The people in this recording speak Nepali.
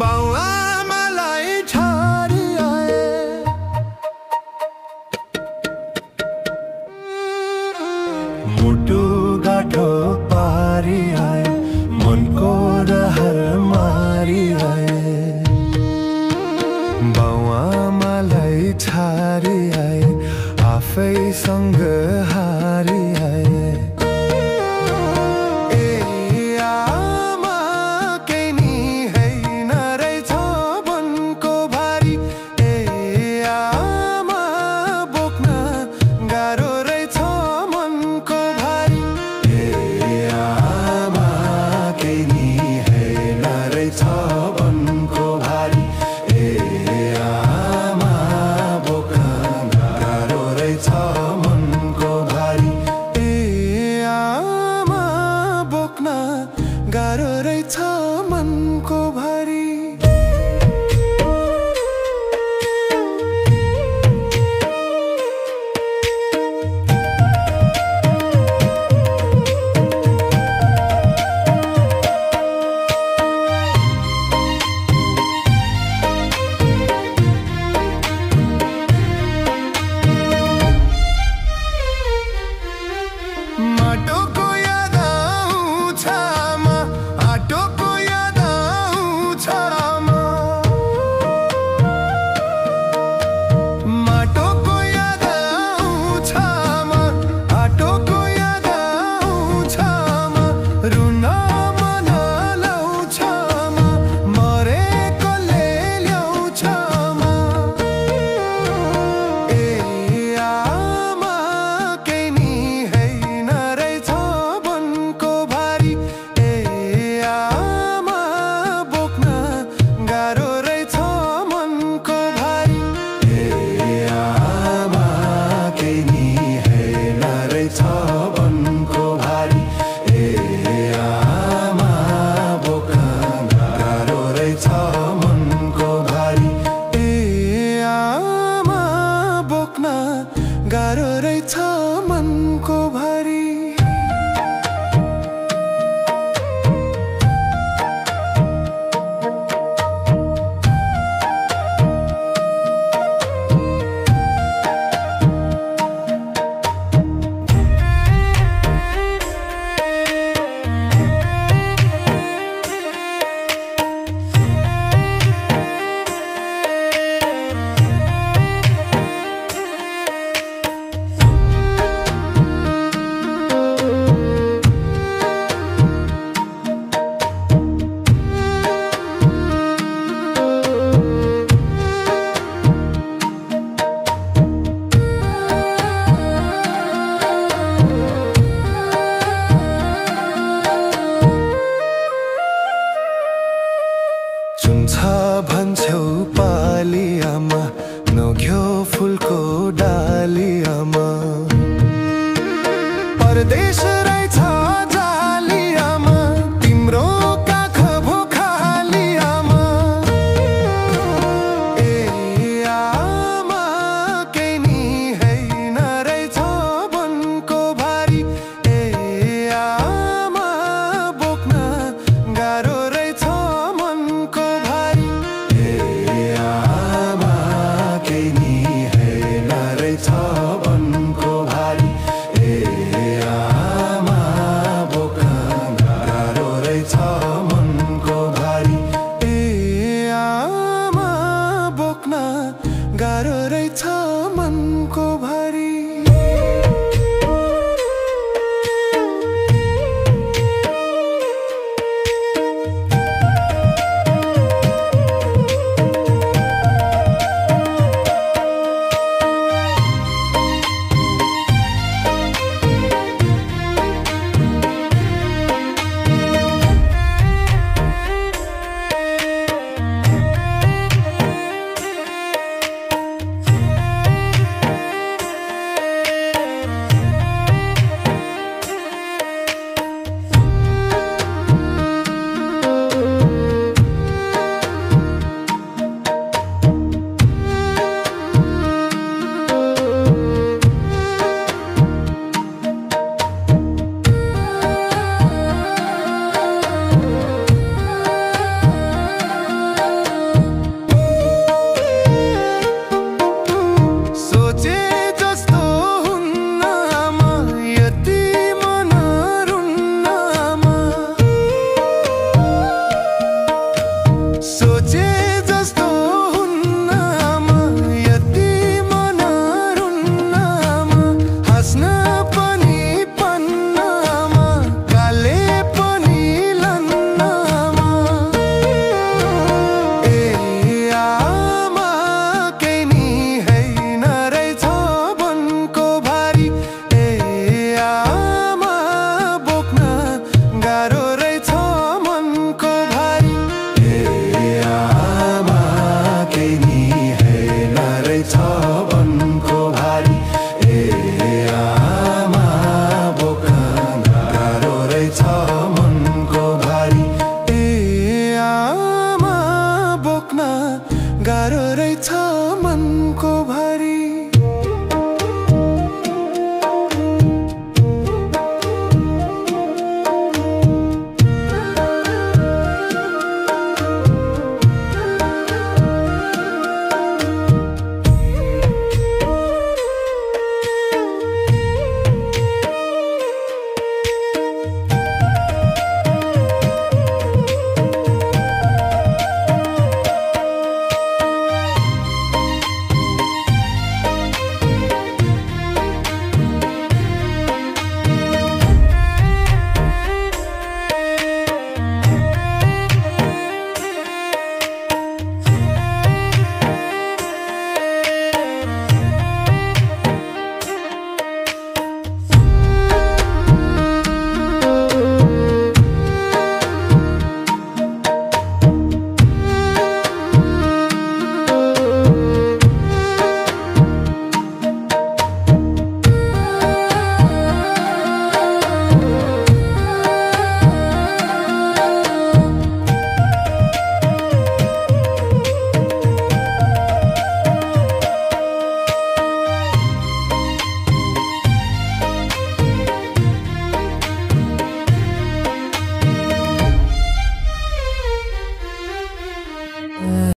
बाउआमालाई छाडी आए मुटु गाठो पारी आए मनको रहर मारी आए बाउआमालाई छाडी आए आफैसँग हारी आए गाह्रो रहेछ मनको भारी माटोको याद आउँछ आटोको याद आउँछ माटोको याद आउँछ आटोको याद आउँछ रुन मन लाउँछ मरेकोले ल्याउँछ ए आमा के नि हैन रहेछ मनको भारी ए आमा बोक्न गाह्रो रहेछ मनको भारी ए आमा के नि हैन रहेछ मनको भारी ए आमा बोक्न गाह्रो रहेछ मनको भारी ए आमा बोक्न गाह्रो रहेछ मनको भारी चुन्छ भन्छौ पाली आमा नघ्यो फुलको डाली आमा परदेश रहेछ जाली आमा तिम्रो काख भोखाली आमा ए आमा के नि हैन रहेछ मनको भारी ए आमा बोक्न गाह्रो रहेछ मनको भारी ए आमा के नि हैन रहेछ मनको भारी ए आमा गाह्रो रहेछ मनको